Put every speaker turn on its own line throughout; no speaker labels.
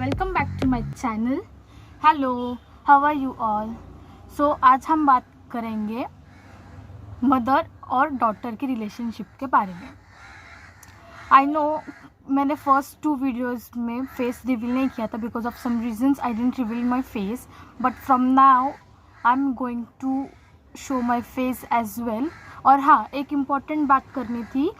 Welcome back to my channel. Hello, how are you all. So आज हम बात करेंगे मदर और डॉटर की रिलेशनशिप के बारे में। आई नो मैंने फर्स्ट 2 वीडियोस में फेस रिवील नहीं किया था because of some reasons I didn't reveal my face, but from now I am going to show my face as well. और हाँ, एक इम्पॉर्टेंट बात करनी थी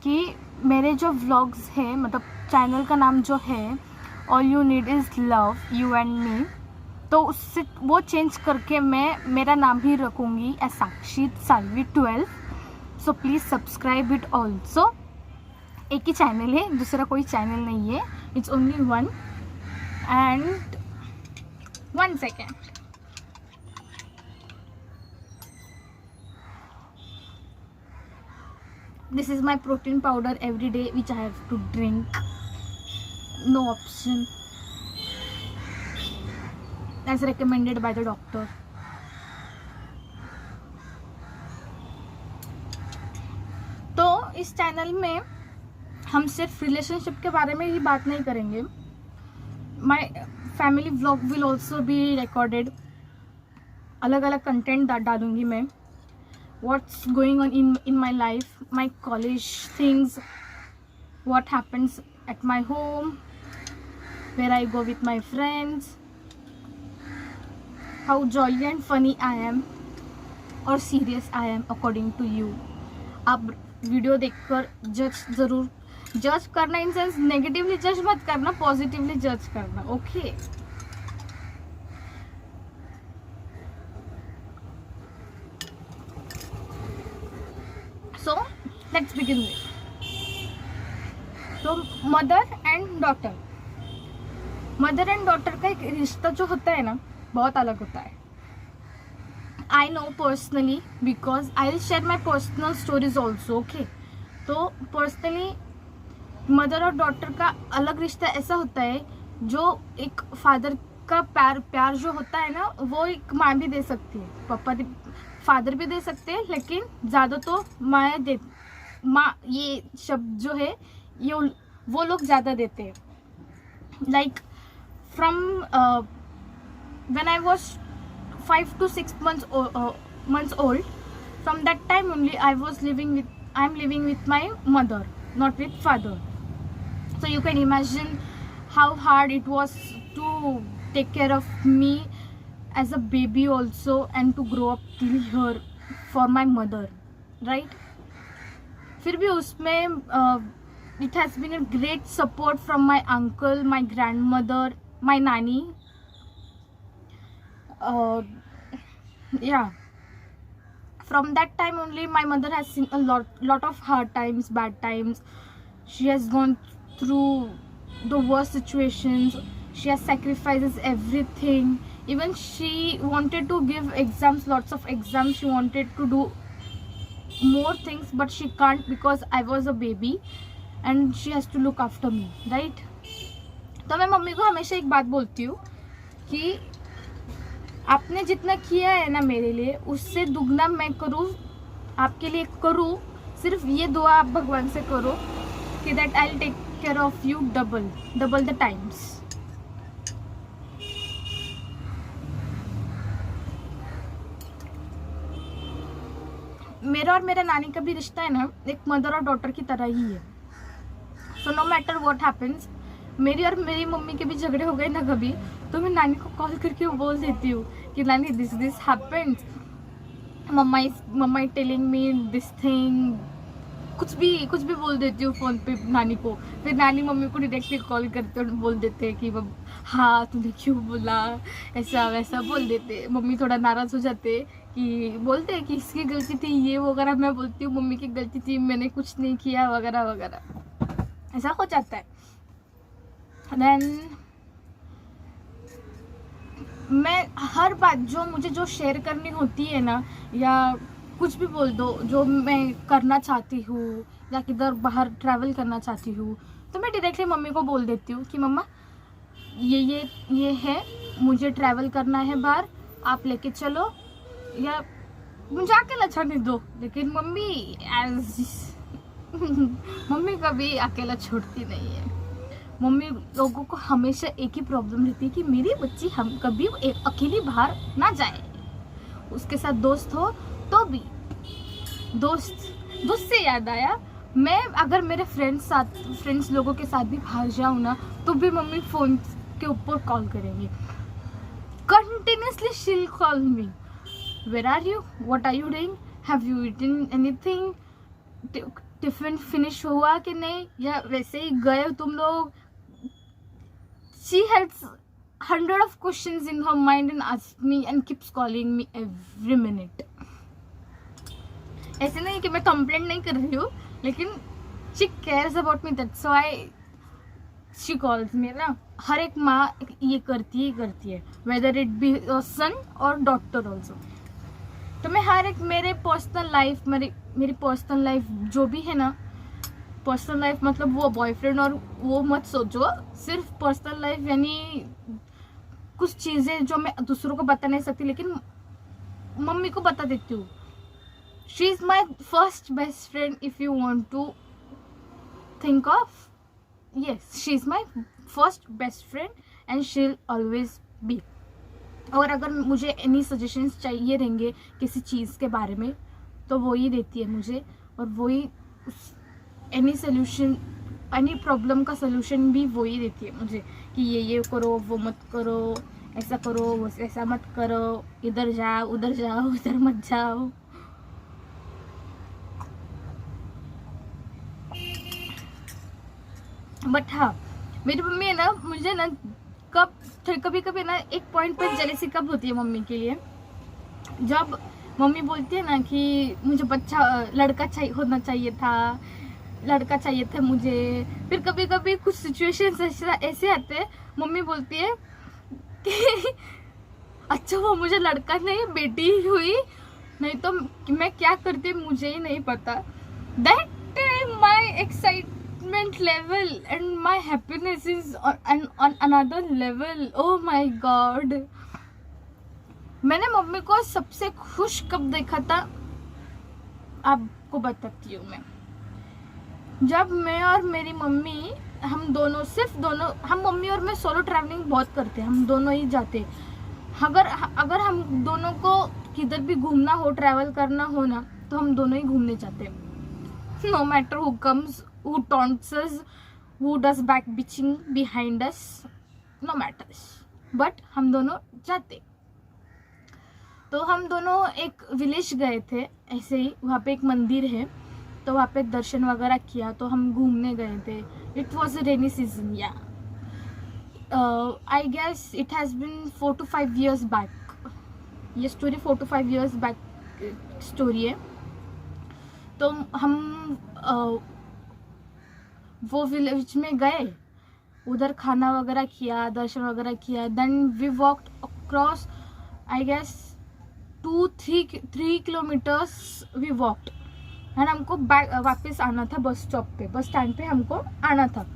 कि मेरे जो व्लॉग्स हैं, मतलब चैनल का नाम जो है all you need is love you and me, तो उससे वो चेंज करके मैं मेरा नाम ही रखूँगी as Sakshi Salvi 12। So please subscribe it also. एक ही चैनल है, दूसरा कोई चैनल नहीं है, it's only one. And 1 second, this is my protein powder every day which I have to drink, no option, as recommended by the doctor. तो इस channel में हम सिर्फ रिलेशनशिप के बारे में ही बात नहीं करेंगे। My family vlog will also be recorded. अलग अलग कंटेंट डालूंगी मैं। What's going on in my life, my college things, what happens at my home, where I go with my friends, how jolly and funny I am or serious I am according to you. आप video देखकर जज करना, in sense negatively जज मत करना, positively जज करना, okay. So let's begin with तो mother and daughter. Mother and daughter का एक रिश्ता जो होता है ना, बहुत अलग होता है। I know personally because I will share my personal stories also, okay. तो पर्सनली मदर और डॉटर का अलग रिश्ता ऐसा होता है जो एक फादर का प्यार जो होता है ना, वो एक माँ भी दे सकती है, फादर भी दे सकते हैं, लेकिन ज़्यादा तो माँ ये शब्द जो है ये वो लोग ज़्यादा देते हैं। Like from when I was 5 to 6 months old, from that time only I am living with my mother, not with father. So you can imagine how hard it was to take care of me as a baby also and to grow up till here for my mother, right? फिर भी उसमें it has been a great support from my uncle, my grandmother, my nanny. Yeah, from that time only my mother has seen a lot of hard times, bad times. She has gone through the worst situations. She has sacrifices everything. Even she wanted to give exams, lots of exams. She wanted to do more things, but she can't because I was a baby and she has to look after me, right? तो मैं mummy को हमेशा एक बात बोलती हूँ कि आपने जितना किया है ना मेरे लिए, उससे दुगना मैं करूँ, आपके लिए करूँ। सिर्फ ये दुआ आप भगवान से करो कि that I will take care of you double the times. मेरा और मेरे नानी का भी रिश्ता है ना, एक मदर और डॉटर की तरह ही है। So no matter what happens, मेरी और मेरी मम्मी के भी झगड़े हो गए ना कभी, तो मैं नानी को कॉल करके बोल देती हूँ कि नानी this happens, mama is telling me this thing, कुछ भी बोल देती हूँ फ़ोन पे नानी को। फिर नानी मम्मी को डायरेक्टली कॉल करते और बोल देते हैं कि हाँ तूने क्यों बोला, ऐसा वैसा बोल देते। मम्मी थोड़ा नाराज़ हो जाते कि बोलते हैं कि इसकी गलती थी ये वगैरह। मैं बोलती हूँ मम्मी की गलती थी, मैंने कुछ नहीं किया वगैरह वगैरह, ऐसा हो जाता है। देन मैं हर बात जो शेयर करनी होती है ना, या कुछ भी बोल दो जो मैं करना चाहती हूँ या किधर बाहर ट्रैवल करना चाहती हूँ, तो मैं डायरेक्टली मम्मी को बोल देती हूँ कि मम्मा ये है, मुझे ट्रैवल करना है बाहर, आप लेके चलो या मुझे अकेला छोड़ने दो। लेकिन मम्मी कभी अकेला छोड़ती नहीं है। मम्मी लोगों को हमेशा एक ही प्रॉब्लम रहती है कि मेरी बच्ची हम कभी अकेली बाहर ना जाए, उसके साथ दोस्त हो तो भी। दोस्त से याद आया, मैं अगर मेरे फ्रेंड्स लोगों के साथ भी बाहर जाऊँ ना, तो भी मम्मी फ़ोन के ऊपर कॉल करेंगी continuously. She'll call me, where are you, what are you doing, have you eaten anything, tiffin finish हुआ कि नहीं, या वैसे ही गए तुम लोग। She has 100 of questions in her mind and asks me and keeps calling me every minute. ऐसे नहीं कि मैं कंप्लेंट नहीं कर रही हूँ, लेकिन she cares about me, that's why she calls me ना। हर एक माँ ये करती है, whether it be a son or daughter also। तो मैं हर एक मेरी पर्सनल लाइफ जो भी है ना, पर्सनल लाइफ मतलब वो बॉयफ्रेंड और वो मत सोचो, सिर्फ पर्सनल लाइफ यानी कुछ चीज़ें जो मैं दूसरों को बता नहीं सकती लेकिन मम्मी को बता देती हूँ। She is my first best friend if you want to think of, yes she is my first best friend and she will always be. और अगर मुझे एनी सजेशंस चाहिए रहेंगे किसी चीज़ के बारे में, तो वो ही देती है मुझे, और वो ही एनी सोल्यूशन, एनी प्रॉब्लम का सोल्यूशन भी वो ही देती है मुझे कि ये करो, वो मत करो, ऐसा करो, वो ऐसा मत करो, इधर जाओ, उधर मत जाओ। बट हाँ, मेरी मम्मी है ना, मुझे ना कभी ना एक पॉइंट पर जेलसी कब होती है मम्मी के लिए, जब मम्मी बोलती है ना कि मुझे लड़का होना चाहिए था, लड़का चाहिए था मुझे। फिर कभी कभी कुछ सिचुएशंस ऐसे आते हैं, मम्मी बोलती है कि अच्छा वो मुझे लड़का नहीं बेटी ही हुई, नहीं तो मैं क्या करती मुझे ही नहीं पता। That time my excitement level and my happiness is on another level. Oh my God, मैंने मम्मी को सबसे खुश कब देखा था आपको बताती हूँ मैं। जब मैं और मेरी मम्मी, हम मम्मी और मैं सोलो ट्रैवलिंग बहुत करते हैं, हम दोनों ही जाते। अगर हम दोनों को किधर भी घूमना हो, ट्रैवल करना हो ना, तो हम दोनों ही घूमने जाते। No matter who comes, who taunts us, who does back bitching behind us, no matters, but हम दोनों जाते। तो हम दोनों एक विलेज गए थे ऐसे ही, वहाँ पे एक मंदिर है, तो वहाँ पे दर्शन वगैरह किया, तो हम घूमने गए थे। It was a rainy season, या I guess it has been 4 to 5 years back. ये story 4 to 5 years back story है। तो हम वो विलेज में गए, उधर खाना वगैरह किया, दर्शन वगैरह किया। Then we walked across I guess 2-3 kilometres we walked, and हमको वापस आना था बस स्टैंड पे हमको आना था।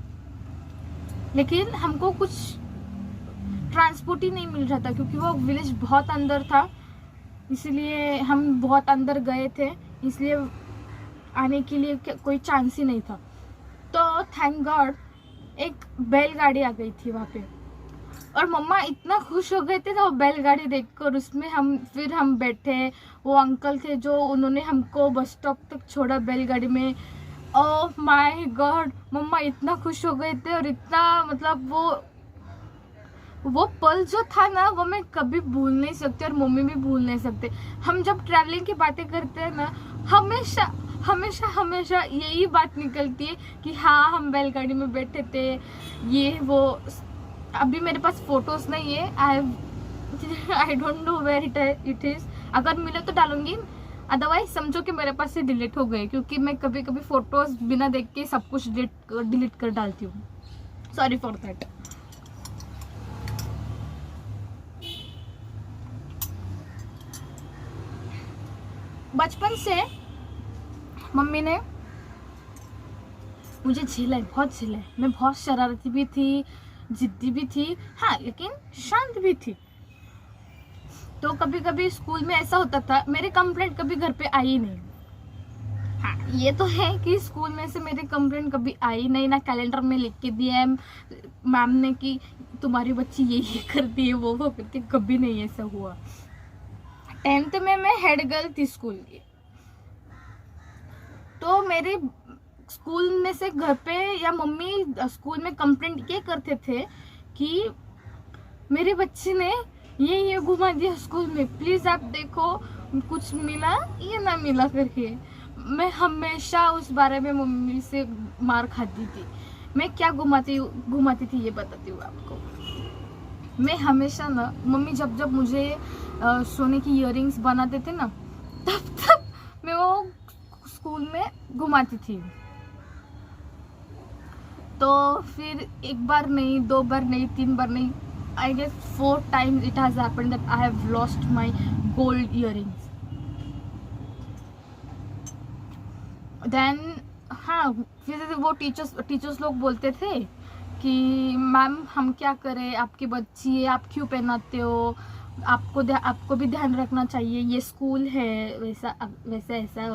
लेकिन हमको कुछ ट्रांसपोर्ट ही नहीं मिल रहा था, क्योंकि वो विलेज बहुत अंदर था, इसलिए हम बहुत अंदर गए थे, इसलिए आने के लिए कोई चांस ही नहीं था। तो थैंक गॉड एक बैलगाड़ी आ गई थी वहाँ पे, और मम्मा इतना खुश हो गए थे ना वो बैलगाड़ी देखकर। उसमें फिर हम बैठे, वो अंकल थे जो उन्होंने हमको बस स्टॉप तक छोड़ा बैलगाड़ी में। ओह माय गॉड, मम्मा इतना खुश हो गए थे, और इतना मतलब वो पल जो था ना, वो मैं कभी भूल नहीं सकती, और मम्मी भी भूल नहीं सकते। हम जब ट्रैवलिंग की बातें करते हैं ना, हमेशा यही बात निकलती है कि हाँ हम बैलगाड़ी में बैठे थे, ये वो। अभी मेरे पास फोटोज नहीं है, I don't know where it is. अगर मिले तो डालूंगी, अदरवाइज समझो कि मेरे पास से डिलीट हो गए, क्योंकि मैं कभी कभी फोटोज बिना देख के सब कुछ डिलीट कर डालती हूँ। Sorry for that. बचपन से मम्मी ने मुझे झेला है, बहुत झेला है। मैं बहुत शरारती भी थी, जिद्दी भी थी, हाँ लेकिन शांत भी थी। तो कभी कभी स्कूल में ऐसा होता था, मेरे कंप्लेंट कभी घर पे आई नहीं, हाँ, ये तो है कि स्कूल में से मेरी कंप्लेंट कभी आई नहीं, ना कैलेंडर में लिख के दिया है मैम ने कि तुम्हारी बच्ची ये करती है वो करती है, कभी नहीं ऐसा हुआ। 10th में मैं हेड गर्ल थी स्कूल की, तो मेरे स्कूल में से घर पे या मम्मी स्कूल में कंप्लेंट ये करते थे कि मेरे बच्चे ने ये घुमा दिया स्कूल में, प्लीज आप देखो कुछ मिला या ना मिला करके। मैं हमेशा उस बारे में मम्मी से मार खाती थी। मैं क्या घुमाती थी ये बताती हूँ आपको। मैं हमेशा ना, मम्मी जब मुझे सोने की इयररिंग्स बनाते थे ना, तब मैं वो स्कूल में घुमाती थी। तो फिर एक बार नहीं, 2 बार नहीं, 3 बार नहीं, I guess 4 times it has happened that I have lost my gold earrings. Then हाँ, फिर वो टीचर्स लोग बोलते थे कि मैम हम क्या करें, आपकी बच्ची है, आप क्यों पहनाते हो, आपको भी ध्यान रखना चाहिए, ये स्कूल है, वैसा ऐसा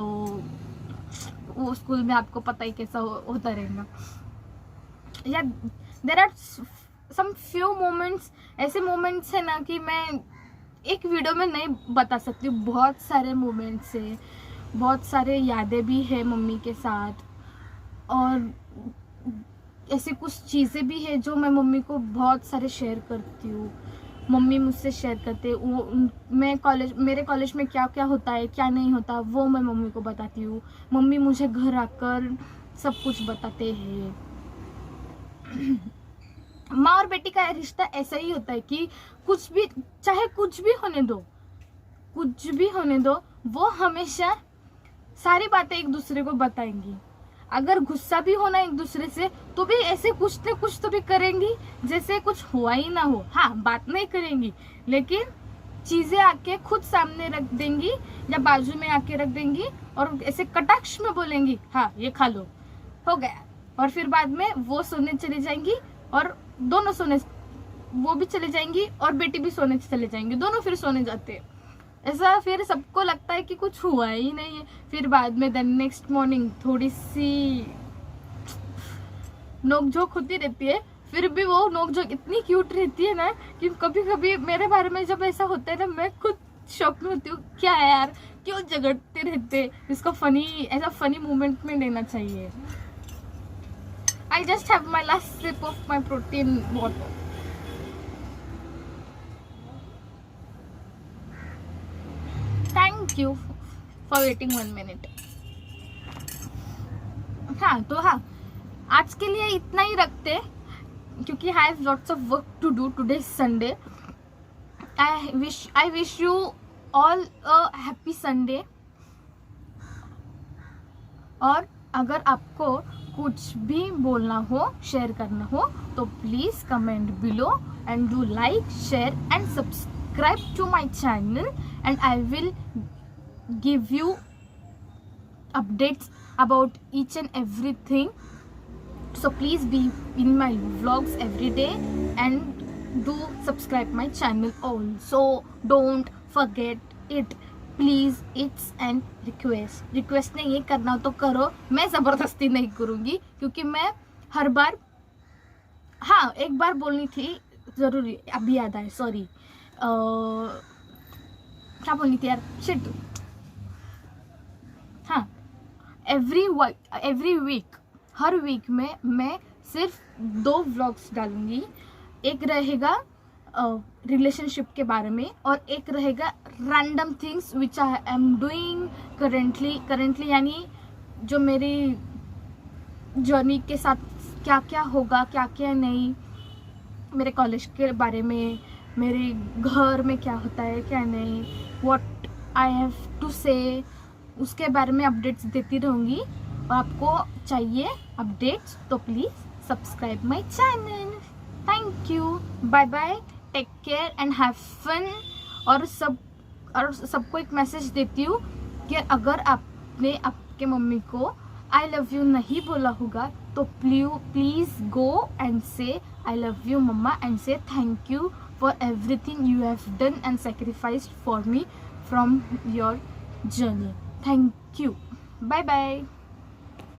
वो स्कूल में आपको पता ही कैसा होता रहेगा। या there are some few moments, ऐसे मोमेंट्स है ना कि मैं एक वीडियो में नहीं बता सकती हूँ। बहुत सारे मोमेंट्स है, बहुत सारे यादें भी है मम्मी के साथ, और ऐसी कुछ चीज़ें भी है जो मैं मम्मी को बहुत सारे शेयर करती हूँ। मम्मी मुझसे शेयर करते हैं, मेरे कॉलेज में क्या क्या होता है, क्या नहीं होता, वो मैं मम्मी को बताती हूँ। मम्मी मुझे घर आकर सब कुछ बताते हैं। माँ और बेटी का रिश्ता ऐसा ही होता है कि कुछ भी, चाहे कुछ भी होने दो, वो हमेशा सारी बातें एक दूसरे को बताएंगी। अगर गुस्सा भी होना एक दूसरे से, तो भी ऐसे कुछ न कुछ तो भी करेंगी जैसे कुछ हुआ ही ना हो। हाँ, बात नहीं करेंगी, लेकिन चीजें आके खुद सामने रख देंगी या बाजू में आके रख देंगी और ऐसे कटाक्ष में बोलेंगी, हाँ ये खा लो, हो गया। और फिर बाद में वो सोने चली जाएंगी और दोनों सोने, वो भी चले जाएंगी और बेटी भी सोने चले जाएंगी, दोनों फिर सोने जाते हैं। ऐसा फिर सबको लगता है कि कुछ हुआ ही नहीं है। फिर बाद में देन नेक्स्ट मॉर्निंग थोड़ी सी नोकझोंक होती रहती है। फिर भी वो नोकझोंक इतनी क्यूट रहती है ना कि कभी कभी मेरे बारे में जब ऐसा होता है ना, मैं खुद शॉक में होती हूँ, क्या है यार, क्यों झगड़ते रहते, इसको ऐसा फनी मोमेंट में लेना चाहिए। I just have my last sip of my protein water. Thank you for waiting 1 minute. हाँ, तो हाँ, आज के लिए इतना ही रखते, क्योंकि I have lots of work to do. Today is Sunday. I wish you all a happy Sunday. और अगर आपको कुछ भी बोलना हो, शेयर करना हो, तो please comment below and do like, share and subscribe to my channel, and I will give you updates about each and everything. So please be in my vlogs every day and do subscribe my channel also. Don't forget it. Please, it's an request नहीं, ये करना तो करो, मैं ज़बरदस्ती नहीं करूँगी, क्योंकि मैं हर बार, हाँ एक बार बोलनी थी ज़रूरी, अभी याद आए, सॉरी, क्या बोलनी थी यार, शिट। हाँ, एवरी वीक, हर वीक में मैं सिर्फ 2 व्लॉग्स डालूंगी। एक रहेगा रिलेशनशिप के बारे में और एक रहेगा random things which I am doing currently, यानी जो मेरी जर्नी के साथ क्या क्या होगा, क्या क्या नहीं, मेरे कॉलेज के बारे में, मेरे घर में क्या होता है क्या नहीं, व्हाट आई हैव टू से, उसके बारे में अपडेट्स देती रहूँगी। और आपको चाहिए अपडेट्स तो please subscribe my channel. Thank you, bye bye, take care and have fun. और सबको एक मैसेज देती हूँ कि अगर आपने आपके मम्मी को आई लव यू नहीं बोला होगा तो please go and say I love you mama and say thank you for everything you have done and sacrificed for me from your journey. Thank you. Bye bye.